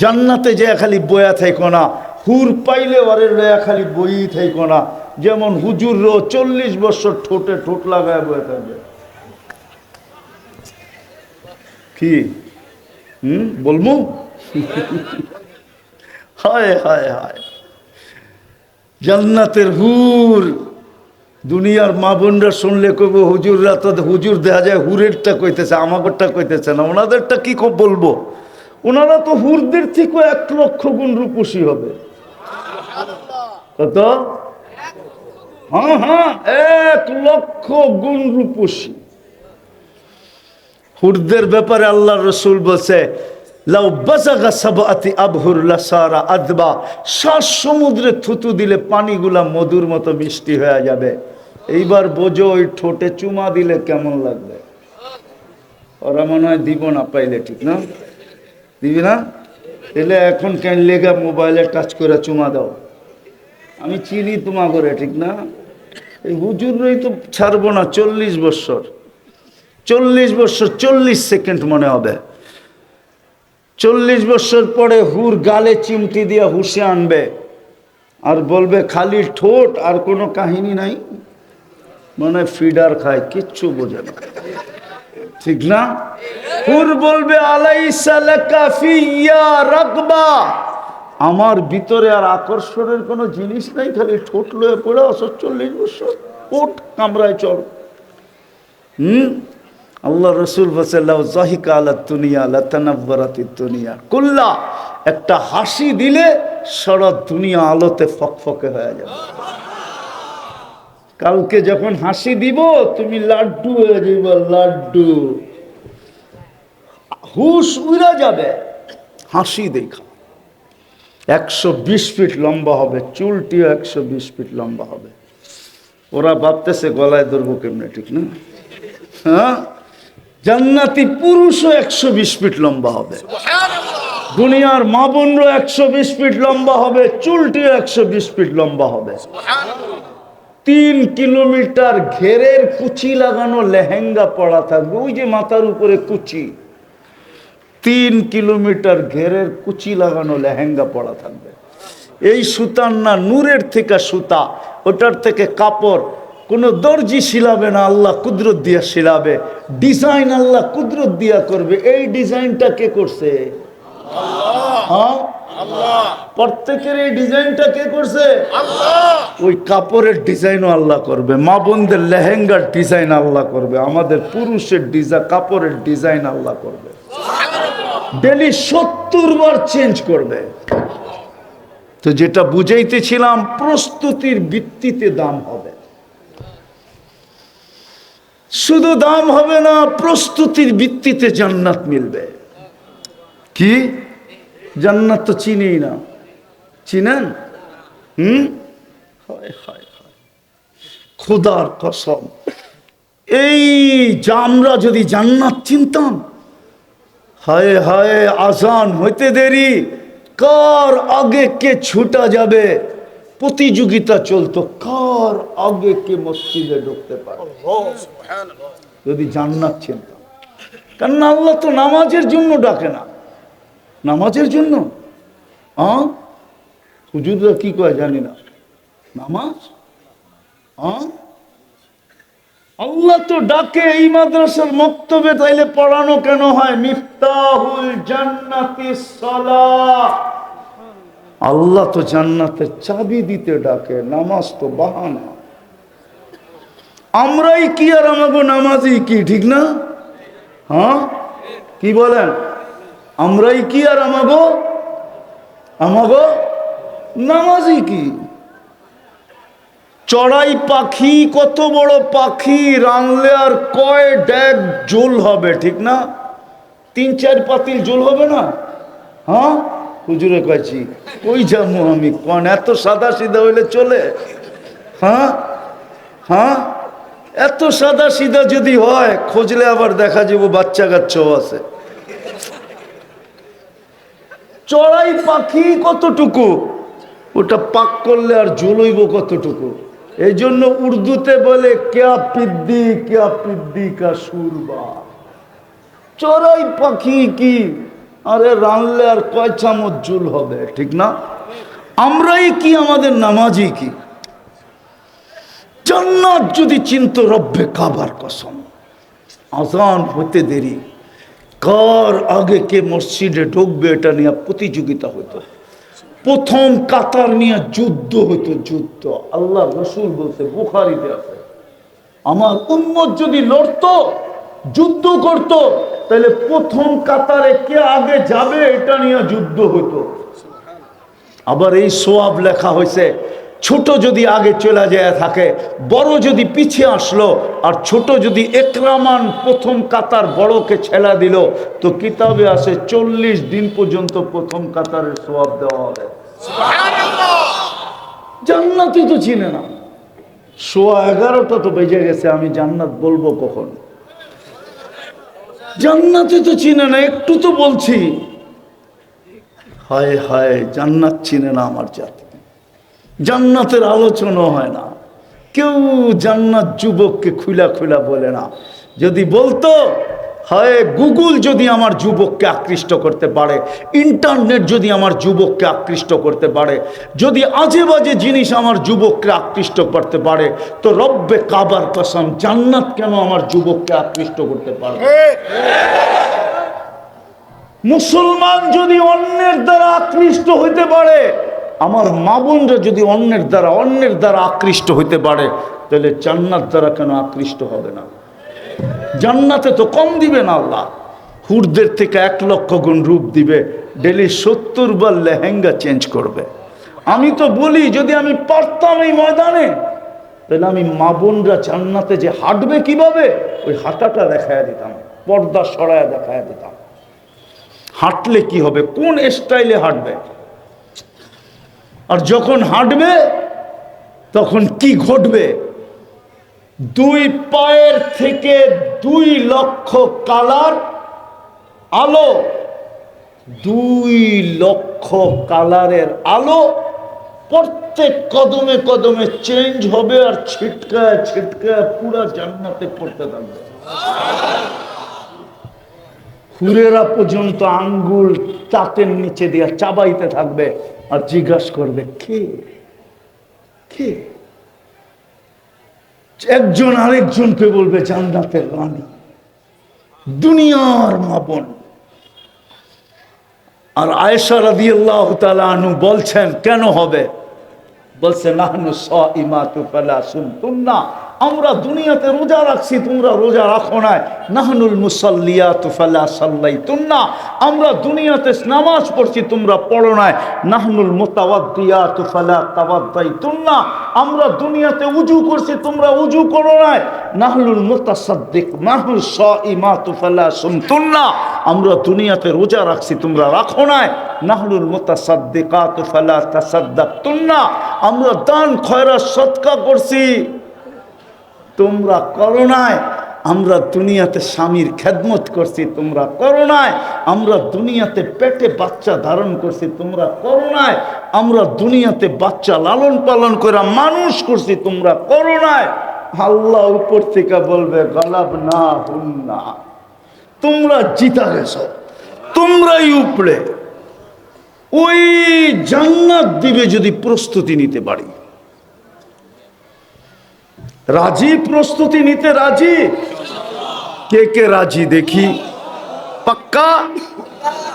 জান্নাতে যে খালি বয়া থাইকো না, হুর পাইলে ওরে লয়া খালি বই থাইকো না। যেমন হুজুরও 40 বছর ঠোঁটে ঠোঁট লাগায় বয়ে থাকবে। কি বলবো? হায় হায় হায়, জান্নাতের হুর। দুনিয়ার মা বোনরা শুনলে কইব হুজুররা তো, হুজুর দেখা যায় হুরেরটা কইতেছে, আমাদেরটা কইতেছে না। ওনাদেরটা কি বলবো? ওনারা তো হুরদের থেকে 1 লক্ষ গুণ রূপসী হবে। কত? হ্যাঁ হ্যাঁ, 1 লক্ষ গুণ রূপসী। হুরদের ব্যাপারে আল্লাহ রসুল বলছে, লাউ বাযাগা সাবআতি আবহুর লাসারা আদবা, 7 সমুদ্রে থুতু দিলে পানিগুলা মধুর মতো মিষ্টি হয়ে যাবে। এইবার বোঝো ওই ঠোঁটে চুমা দিলে কেমন লাগবে। ওরা মনে হয় দিব না পাইলে, ঠিক না? দিবি না? এলে এখন কেন লেগা মোবাইলে টাচ করে চুমা দাও। আমি চিনি তোমা করে, ঠিক না? এই হুজুরই তো ছাড়বো না। 40 বছর 40 সেকেন্ড মনে হবে। 40 বছর পরে হুর গালে চিমটি দিয়া হুশে আনবে আর বলবে খালি ঠোঁট আর কোনো কাহিনী নাই। মানে ফিডার খায়, কিচ্ছু বোঝে না, ঠিক না? হুর বলবে আলাইসা লাকা ফিয়া রাগবা, আমার ভিতরে আর আকর্ষণের কোনো জিনিস নাই, খালি ঠোঁট লয়ে পড়ে আছো 40 বছর, ওঠ কামরায় চল। আল্লাহ রসুল বসাল্লাহ জাহিকা আলা দুনিয়া লাতানাব্বারাতিদ দুনিয়া কুল্লা, একটা হাসি দিলে সারা দুনিয়া আলোতে ফকফকে হয়ে যাবে। কালকে যখন হাসি দিব তুমি লাড্ডু হয়ে যাবে, লাড্ডু, হুশ উড়া যাবে হাসি দেখা। 120 ফিট লম্বা হবে, চুলটিও 120 ফিট লম্বা হবে। ওরা ভাবতেছে গলায় ধরবো কেমনে, ঠিক না? হ্যাঁ, জান্নাতি পুরুষও 120 ফিট লম্বা হবে, দুনিয়ার মা বোনরও 120 ফিট লম্বা হবে, চুলটিও 120 ফিট লম্বা হবে। 3 কিলোমিটার ঘেরের কুচি লাগানো লেহেঙ্গা পরা থাকবে, ওই যে মাথার উপরে কুচি, 3 কিলোমিটার ঘেরের কুচি লাগানো লেহেঙ্গা পরা থাকবে। এই সুতার না, নূরের থেকে সুতা, ওটার থেকে কাপড়। কোনো দর্জি শিলাবে না, আল্লাহ কুদরত দিয়া শিলাবে। ডিজাইন আল্লাহ কুদরত দিয়া করবে। এই ডিজাইনটা কে করছে? আল্লাহ। আল্লাহ। প্রত্যেকের এই ডিজাইনটা কে করছে? আল্লাহ। ওই কাপড়ের ডিজাইনও আল্লাহ করবে, মা বোনদের লেহেঙ্গার ডিজাইন আল্লাহ করবে, আমাদের পুরুষের ডিজাইন, কাপড়ের ডিজাইন আল্লাহ করবে। ডেলি 70 বার চেঞ্জ করবে। তো যেটা বুঝাইতেছিলাম, প্রস্তুতির ভিত্তিতে দাম হবে। শুধু দাম হবে না, প্রস্তুতির ভিত্তিতে জান্নাত মিলবে। কি জান্নাত তো চিনি না, চিনেন? খোদার কসম, এই আমরা যদি জান্নাত চিনতাম, হায় হায়, আজান হইতে দেরি, কার আগে কে ছুটা যাবে প্রতিযোগিতা চলতো, কার আগে কে মসজিদে ঢুকতে পারে, যদি জান্নাত চিনতাম। কারণ আল্লাহ তো নামাজের জন্য ডাকে না। নামাজের জন্য হুজুররা কি কয় জানি না, নামাজ আল্লাহ তো ডাকে। এই মাদ্রাসার মক্তবে তাইলে পড়ানো কেন হয়? মিফতাহুল জান্নাতিস সালাহ, আল্লাহ তো জান্নাতের চাবি দিতে ডাকে, নামাজ তো বাহানা। আমরাই কি আর আমাগো নামাজি কি, ঠিক না? কি বলেন? আমরাই কি আর আমাগো নামাজি কি? চড়াই পাখি, কত বড় পাখি, রানলে আর কয় ড্যাগ জোল হবে, ঠিক না? 3-4 পাতিল জোল হবে না? হুজুরে কয়েছি ওই যাবো আমি, কোন এত সাদা সিধা হইলে চলে? এত সাদা সিধা যদি হয়, খোঁজলে আবার দেখা যাবো বাচ্চা কাচ্চাও আছে। চড়াই পাখি কতটুকু, ওটা পাক করলে আর ঝুলইব কতটুকু। এই জন্য উর্দুতে বলে ক্যা পিদ্দি কা সুরবা। চড়াই পাখি কি আরে রানলে আর কয় চামচ জুল হবে, ঠিক না? আমরাই কি, আমাদের নামাজি কি? জান্নাত যদি চিন্ত, রব্বে কাবার কসম, আজান হতে দেরি, কার আগে কে মসজিদে ঢুকবে এটা নিয়ে প্রতিযোগিতা হতো। প্রথম কাতার নিয়ে যুদ্ধ হইতো, যুদ্ধ। আল্লাহ রসুল বলতে, বুখারীতে আছে, আমার উম্মত যদি লড়তো, যুদ্ধ করত, তাহলে প্রথম কাতারে কে আগে যাবে এটা নিয়ে যুদ্ধ হতো। আবার এই সোয়াব লেখা হয়েছে, ছোট যদি আগে চলে যায় থাকে, বড় যদি পিছিয়ে আসলো, আর ছোট যদি একরামান প্রথম কাতার বড়কে ছেলা দিল, তো কিতাবে আসে 40 দিন পর্যন্ত প্রথম কাতারের সোয়াব দেওয়া হবে। জান্নাতই তো চিনে না। 11:15 তো বেজে গেছে, আমি জান্নাত বলবো কখন? জান্নাতই তো চিনে না, একটু তো বলছি। হায় হায়, জান্নাত চিনে না আমার জাতি। জান্নাতের আলোচনা হয় না, কেউ জান্নাত যুবককে খুলা খুলা বলে না। যদি বলতো, হয় গুগল যদি আমার যুবককে আকৃষ্ট করতে পারে, ইন্টারনেট যদি আমার যুবককে আকৃষ্ট করতে পারে, যদি আজে বাজে জিনিস আমার যুবককে আকৃষ্ট করতে পারে, তো রব্বে কাবার কসম, জান্নাত কেন আমার যুবককে আকৃষ্ট করতে পারে? মুসলমান যদি অন্যের দ্বারা আকৃষ্ট হইতে পারে, আমার মা বোনরা যদি অন্যের দ্বারা আকৃষ্ট হইতে পারে, তাহলে জান্নাত দ্বারা কেন আকৃষ্ট হবে না? জান্নাতে তো কম দিবে না আল্লাহ, হুরদের থেকে 1 লক্ষ গুণ রূপ দিবে, ডেলি 70 বার লেহেঙ্গা চেঞ্জ করবে। আমি তো বলি, যদি আমি পারতাম এই ময়দানে, তাহলে আমি মা বোনরা জান্নাতে যে হাঁটবে কিভাবে, ওই হাঁটাটা দেখায় দিতাম, পর্দা সরায়া দেখায় দিতাম। হাঁটলে কি হবে, কোন স্টাইলে হাঁটবে, আর যখন হাঁটবে তখন কি ঘটবে। 2 পায়ের থেকে 2 লক্ষ কালার আলো, 2 লক্ষ কালারের আলো প্রত্যেক কদমে কদমে চেঞ্জ হবে, আর ছিটকায় ছিটকায় পুরা জান্নাতে পড়তে থাকবে। হুরেরা পর্যন্ত আঙ্গুল তাতের নিচে দিয়ে চাবাইতে থাকবে, আর জিজ্ঞাসা করবে, কে কে? একজন আরেকজনকে বলবে, জান্নাতের রানী, দুনিয়ার মা বোন। আর আয়েশা রাদিয়াল্লাহু তাআলা আনহু বলছেন, কেন হবে? বলছে, নাহনু সাইমাতু ফালা সুমতুন্না, আমরা দুনিয়াতে রোজা রাখছি, তোমরা রোজা রাখো না। নাহনুল মুসাল্লিয়াতু ফালা সাল্লাইতুন্না, আমরা দুনিয়াতে নামাজ পড়ছি, তোমরা পড়ো না। নাহনুল মুতাওয়াদ্দিয়াতু ফালা তাওয়াদ্দাইতুন্না, আমরা দুনিয়াতে উযু করছি, তোমরা উযু করো না। নাহনুল মুতাসাদ্দিক নাহনুল সাইমাতু ফালা সুমতুন্না, আমরা দুনিয়াতে রোজা রাখছি, তোমরা রাখো না। নাহনুল মুতাসাদ্দিকাতু ফালা তাসাদ্দাকতুন্না, আমরা দান খয়রাত সদকা করছি, তোমরা করো নাই। আমরা দুনিয়াতে স্বামীর খেদমত করছি, তোমরা করো নাই। আমরা দুনিয়াতে পেটে বাচ্চা ধারণ করছি, তোমরা করো নাই। আমরা দুনিয়াতে বাচ্চা লালন পালন করে মানুষ করছি, তোমরা করো নাই। আল্লাহ উপর থেকে বলবে, গালাবনা হুন্না, তোমরা জিতা গেছো, তোমরাই উপরে। ওই জান্নাত দিবে যদি প্রস্তুতি নিতে পারি। রাজি? প্রস্তুতি নিতে রাজি? কে কে রাজি দেখি? পাক্কা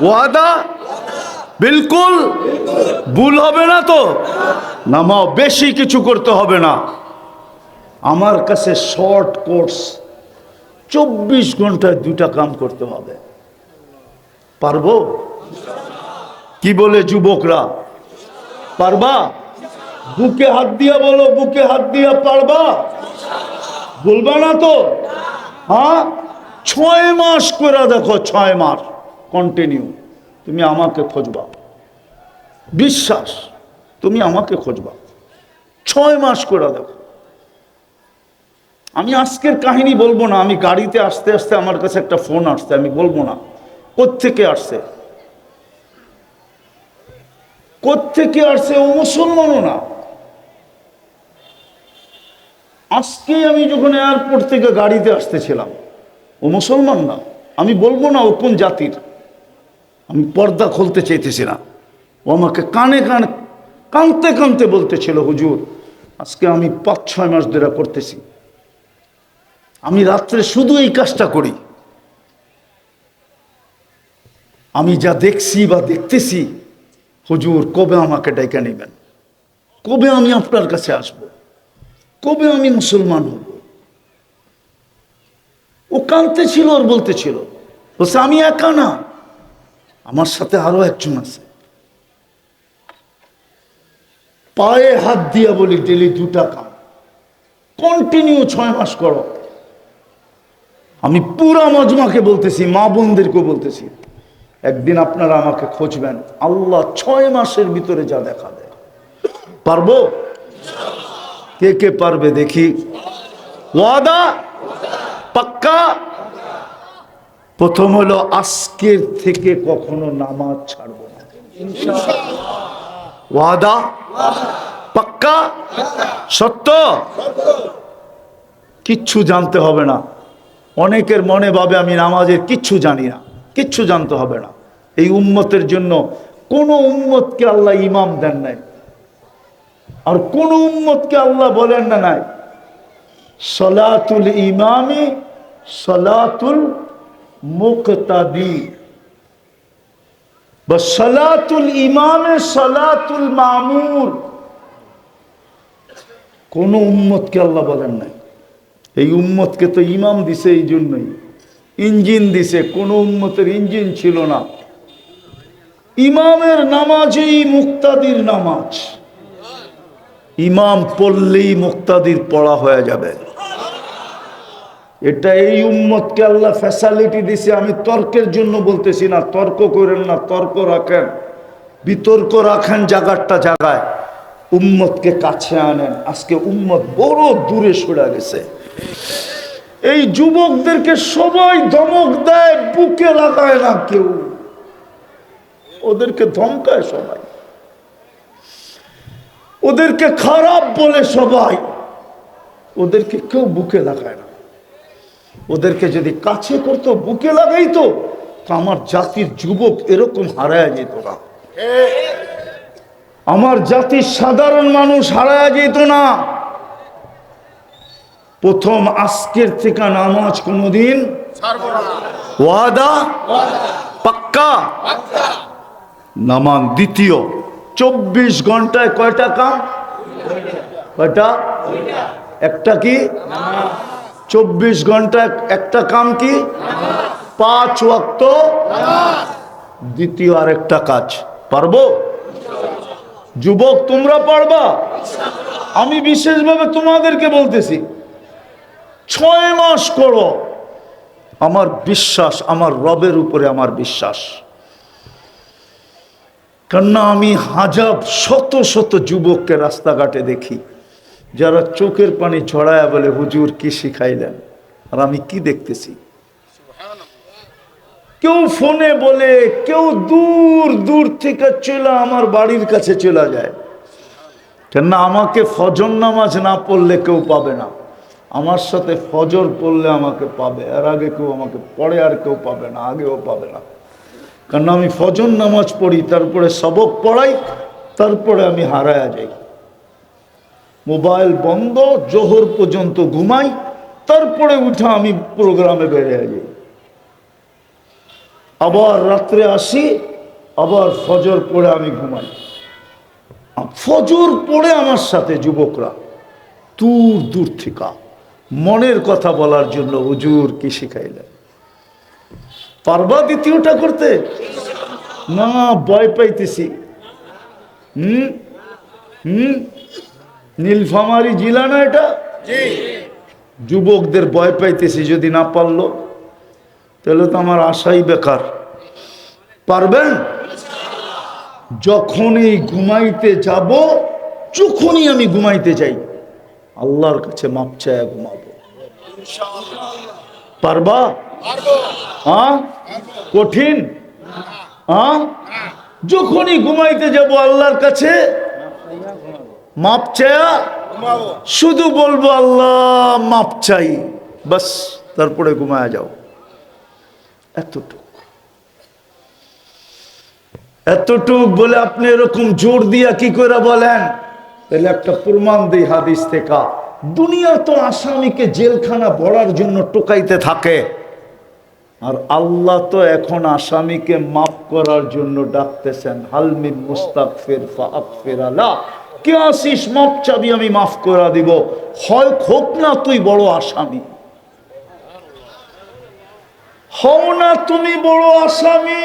ওয়াদা? বিলকুল? ভুল হবে না তো? নামাও, বেশি কিছু করতে হবে না। আমার কাছে শর্ট কোর্স, 24 ঘন্টায় 2টা কাম করতে হবে। পারবো? কি বলে যুবকরা, পারবা? বুকে হাত দিয়া বলো, বুকে হাত দিয়া পারবা? বলবা না তো? হ্যাঁ, 6 মাস করে দেখো, 6 মাস কন্টিনিউ তুমি আমাকে খুঁজবা, বিশ্বাস, তুমি আমাকে খুঁজবা। 6 মাস করে দেখো। আমি আজকের কাহিনী বলবো না, আমি গাড়িতে আসতে আসতে আমার কাছে একটা ফোন আসছে, আমি বলবো না কোত্থেকে আসছে, কোত্থেকে আসছে, ও মুসলমানও না। আজকে আমি যখন এয়ারপোর্ট থেকে গাড়িতে আসতেছিলাম, ও মুসলমান না, আমি বলবো না ও কোন জাতির। আমি পর্দা খুলতে চাইতেছি না। ও আমাকে কানে কানে কানতে কানতে বলতেছিল, হুজুর আজকে আমি 5-6 মাস ধরে করতেছি, আমি রাত্রে শুধু এই কাজটা করি, আমি যা দেখছি বা দেখতেছি, হুজুর কবে আমাকে ডেকে নেবেন, কবে আমি আপনার কাছে আসব, কবে আমি মুসলমান হব। ও কাঁদতেছিল আর বলতেছিল, বলছে আমি একা না, আমার সাথে আরো একজন আছে। পায়ে হাত দিয়া বলি ডেলি 2 টাকা কন্টিনিউ 6 মাস করো। আমি পুরা মজমাকে বলতেছি, মা বোনদেরকে বলতেছি, একদিন আপনারা আমাকে খুঁজবেন, আল্লাহ 6 মাসের ভিতরে যা দেখাবে। পারবো? কে কে পারবে দেখি? ওয়াদা পাক্কা? প্রথম হলো আজকের থেকে কখনো নামাজ ছাড়বো না, ওয়াদা পাক্কা? সত্য? কিচ্ছু জানতে হবে না। অনেকের মনে ভাবে আমি নামাজের কিচ্ছু জানি না, কিচ্ছু জানতে হবে না। এই উম্মতের জন্য কোন উম্মতকে আল্লাহ ইমাম দেন নাই, আর কোন উম্মতকে আল্লাহ বলেন না নাই সলাতুল ইমামি সলাতুল মুকতাদি বা সলাতুল ইমামে সলাতুল মামুর। কোন উম্মতকে আল্লাহ বলেন নাই। এই উম্মতকে তো ইমাম দিছে, এই জন্যই ইঞ্জিন দিছে, কোন উম্মতের ইঞ্জিন ছিল না। ইমামের নামাজেই মুক্তাদির নামাজ, ইমাম পড়লেই মুক্তাদির পড়া হয়ে যাবে। এটা এই উম্মতকে আল্লাহ ফ্যাসিলিটি দিছে। আমি তর্কের জন্য বলতেছি না, তর্ক করেন না, তর্ক রাখেন, বিতর্ক রাখেন জায়গাটা জায়গায়, উম্মতকে কাছে আনেন। আজকে উম্মত বড় দূরে সরে গেছে। এই যুবকদেরকে সবাই ধমক দেয়, বুকে লাগায় না কেউ, ওদেরকে ধমকায় সবাই, ওদেরকে খারাপ বলে সবাই, ওদেরকে কেউ বুকে লাগায় না। ওদেরকে যদি কাছে করতো, বুকে লাগাইতো, তো আমার জাতির যুবক এরকম হারায় যেত না, আমার জাতির সাধারণ মানুষ হারায় যেত না। প্রথম আজকের থেকে নামাজ কোনদিন ছাড়বো না, ওয়াদা পাক্কা? নামাজ দ্বিতীয় 24 ঘন্টায় কয়টা কাম? কয়টা? একটা কি? 24 ঘন্টায় একটা কাম কি? 5 ওয়াক্ত। দ্বিতীয় আরেকটা কাজ। পারবো? যুবক তোমরা পারবা? আমি বিশেষভাবে তোমাদেরকে বলতেছি, 6 মাস করো। আমার বিশ্বাস, আমার রবের উপরে আমার বিশ্বাস, কেননা আমি হাজার শত শত যুবককে রাস্তাঘাটে দেখি যারা চোখের পানি ছড়ায় বলে, হুজুর কি শিখাইলেন? আর আমি কি দেখতেছি, কেউ ফোনে বলে, কেউ দূর দূর থেকে চলে আমার বাড়ির কাছে চলে যায়। কেননা আমাকে ফজর নামাজ না পড়লে কেউ পাবে না, আমার সাথে ফজর পড়লে আমাকে পাবে, আর আগে কেউ আমাকে পড়ে আর কেউ পাবে না, আগেও পাবে না। কারণ আমি ফজর নামাজ পড়ি, তারপরে সবক পড়াই, তারপরে আমি হারায়া যাই, মোবাইল বন্ধ, জোহর পর্যন্ত ঘুমাই, তারপরে উঠে আমি প্রোগ্রামে বেরিয়ে যাই, আবার রাত্রে আসি, আবার ফজর পড়ে আমি ঘুমাই। ফজর পড়ে আমার সাথে যুবকরা দূর দূর থেকে মনের কথা বলার জন্য, হুজুর কি শিখাইলেন? পারবা দ্বিতীয়টা করতে? না, ভয় পাইতেছি। নীলফামারী জেলা না এটা? যুবকদের ভয় পাইতেছি, যদি না পারলো তাহলে তো আমার আশাই বেকার। পারবেন? যখনই ঘুমাইতে যাব, যখনই আমি ঘুমাইতে যাই, আল্লাহর কাছে মাপ চায় ঘুমাবো। পারবা? হ্যাঁ? কঠিন? হ্যাঁ? যখনই ঘুমাইতে যাব আল্লাহর কাছে মাপ চায়া শুধু বলবো আল্লাহ মাপ চাই, বাস, তারপরে ঘুমায়া যাও। এতটুকু। এতটুক বলে আপনি এরকম জোর দিয়া কি করে বলেন? তাহলে একটা প্রমাণ দিই হাদিস থেকে। দুনিয়া তো আসামিকে জেলখানা ভরার জন্য টোকাইতে থাকে, আর আল্লাহ তো এখন আসামিকে মাফ করার জন্য ডাকতেছেন। হালমিন মুস্তাগফির ফাগফির আলা, কে আসিস মাফ চাবি আমি মাফ করে দিব। হয় হোক না তুই বড় আসামি, হও না তুমি বড় আসামি,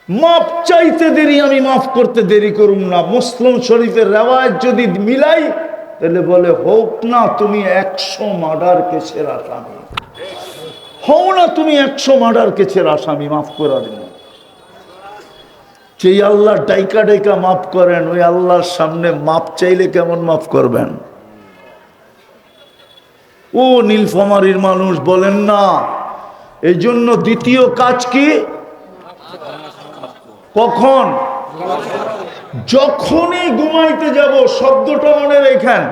মাফ চাইতে দেরি আমি মাফ করতে দেরি করুম না। মুসলিম শরীফের রেওয়ায়েত যদি মিলাই তাহলে বলে হোক না তুমি 100 মার্ডার কেসের আসামি, হও না তুমি 100 মার্ডার কেসের আসামি, মাফ করে দেন। যে আল্লাহ ডাইকা ডাইকা মাফ করেন, ওই আল্লাহর সামনে মাফ চাইলে কেমন মাফ করবেন? ও নীলফামারীর মানুষ বলেন না। এই জন্য দ্বিতীয় কাজ কি? কখন? যখনই ঘুমাইতে যাব, শব্দটা মনে রেখেন।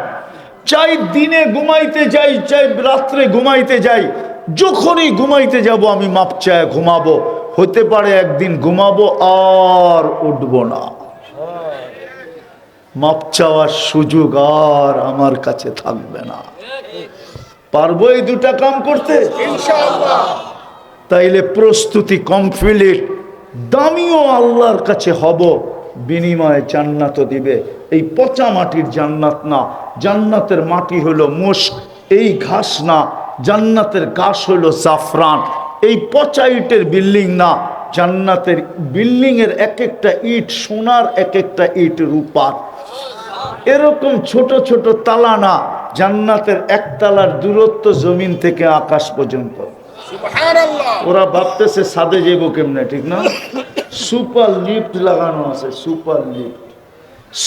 চাই দিনে ঘুমাইতে যাই, চাই রাত্রে ঘুমাইতে যাই, যখনই ঘুমাইতে যাব আমি মাপ চাই ঘুমাবো। হতে পারে একদিন ঘুমাবো আর উঠবো না, মাপ চাওয়ার সুযোগ আর আমার কাছে থাকবে না। পারবো এই দুটা কাম করতে ইনশাআল্লাহ? তাইলে প্রস্তুতি কমপ্লিট। দামিও আল্লাহর কাছে হব, বিনিময়ে জান্নাত দিবে। এই পচা মাটির জান্নাত না, জান্নাতের মাটি হলো মুশক, এই ঘাস না, জান্নাতের ঘাস হলো জাফরান। এই পচা ইটের বিল্ডিং না, জান্নাতের বিল্ডিং এর এক একটা ইট সোনার, এক একটা ইট রূপার। এরকম ছোট ছোট তালা না, জান্নাতের একতলার দূরত্ব জমিন থেকে আকাশ পর্যন্ত। ওরা ভাবতেছে ছাদে যাবো কেমনে, ঠিক না? সুপার লিফট লাগানো আছে, সুপার লিফট,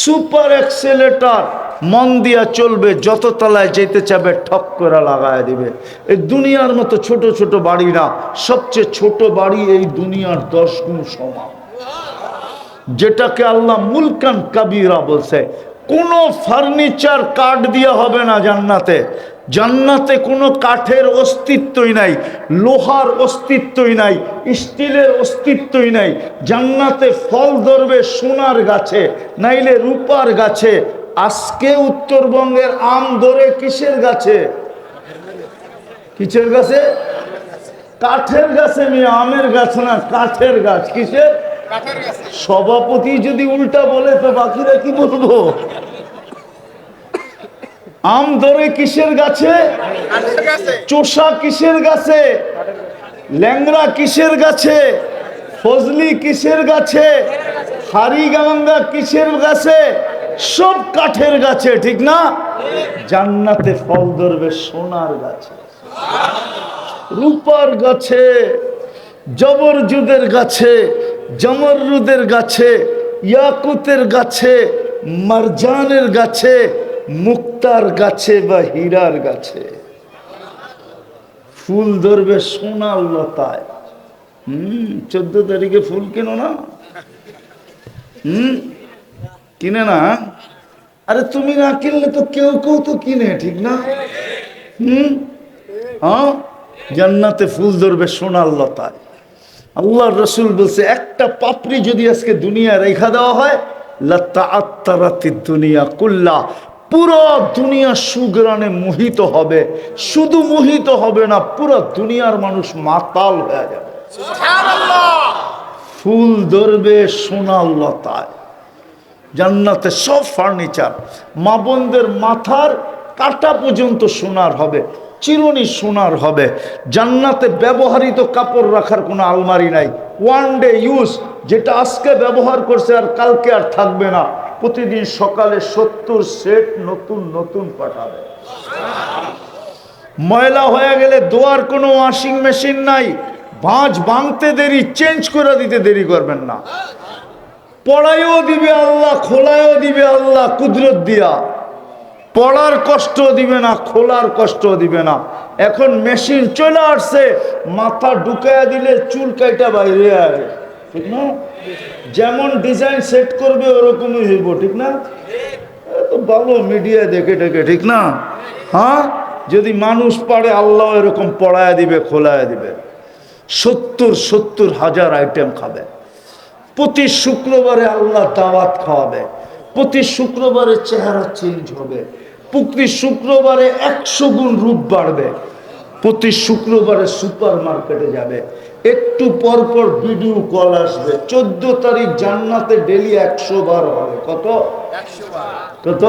সুপার এক্সেলেটর, মন দিয়া চলবে, যত তলায় যেতে চাবে ঠক করে লাগায় দিবে। এই দুনিয়ার মতো ছোট ছোট বাড়ি না, সবচেয়ে ছোট বাড়ি এই দুনিয়ার 10 গুণ সমান, যেটাকে আল্লাহ মুলকান কাবীরা বলছে। কোনো ফার্নিচার কাঠ দিয়ে হবে না জান্নাতে। জান্নাতে কোনো কাঠের অস্তিত্বই নাই, লোহার অস্তিত্বই নাই, স্টিলের অস্তিত্বই নাই। জান্নাতে ফল ধরবে সোনার গাছে, নাইলে রূপার গাছে। আজকে উত্তরবঙ্গের আম ধরে কিসের গাছে? কিসের গাছে? কাঠের গাছে। মেয়ে আমের গাছ না, কাঠের গাছ। কিসের? সভাপতি যদি উল্টা বলে তো বাকিরা কি বলবো? আম ধরে কিসের গাছে? চোষা কিসের গাছে? ল্যাংড়া কিসের গাছে? ফজলি কিসের গাছে? হারিগাঙ্গা কিসের গাছে? সব কাঠের গাছে, ঠিক না? জান্নাতে ফল ধরবে সোনার গাছে, রূপার গাছে, জবরজুদের গাছে, জমরুদের গাছে, ইয়াকুতের গাছে, মারজানের গাছে, মুক্তার গাছে বা হীরার গাছে। ফুল ধরবে সোনার লতায়। 14 তারিখে ফুল কেনো না? কিনে না? আরে তুমি না কিনলে তো কেউ কেউ তো কিনে, ঠিক না? হ্যাঁ, জান্নাতে ফুল ধরবে সোনার লতায়। আল্লাহর রাসূল বলছে, একটা পাপড়ি যদি আজকে দুনিয়া রেখা দেওয়া হয়, লাতাআত্তারাতিদ দুনিয়া কুল্লা, পুরো দুনিয়া সুগ্রানে মোহিত হবে। শুধু মোহিত হবে না, পুরো দুনিয়ার মানুষ মাতাল হয়ে যাবে। সুবহানাল্লাহ। ফুল ধরবে সোনার লতায়। জান্নাতে সব ফার্নিচার, মা বোনদের মাথার কাটা পর্যন্ত সোনার হবে, চিরুনি সোনার হবে। জান্নাতে ব্যবহৃত কাপড় রাখার কোনো আলমারি নাই। ওয়ান ডে ইউজ, যেটা আজকে ব্যবহার করছে আর কালকে আর থাকবে না। প্রতিদিন সকালে 70 সেট নতুন নতুন পাঠাবে। ময়লা হয়ে গেলে ধোয়ার কোনো ওয়াশিং মেশিন নাই। ভাঁজ ভাঙতে দেরি, চেঞ্জ করে দিতে দেরি করবেন না। পড়াইও দিবে আল্লাহ, খোলায়ও দিবে আল্লাহ কুদরত দিয়া। পড়ার কষ্ট দিবে না, খোলার কষ্ট দিবে না। এখন মেশিন চলে আসছে, মাথা ঢুকাইয়া দিলে চুল কাইটা বাইরে আসে, ঠিক না? যেমন ডিজাইন সেট করবে ওরকমই হইব, ঠিক না? তো ভালো মিডিয়া দেখে দেখে, ঠিক না? হ্যাঁ, যদি মানুষ পারে আল্লাহ এরকম পড়ায় দিবে, খোলায় দিবে। 70,000 আইটেম খাবে। প্রতি শুক্রবারে আল্লাহ দাওয়াত খাওয়াবে, প্রতি শুক্রবারে চেহারা চেঞ্জ হবে, প্রতি শুক্রবারে 100 গুণ রূপ বাড়বে, প্রতি শুক্রবারে সুপার মার্কেটে যাবে, একটু পর পর ভিডিও কল আসবে। 14 তারিখ জান্নাতে ডেলি 100 বার হবে। কত? 100 বার। কত?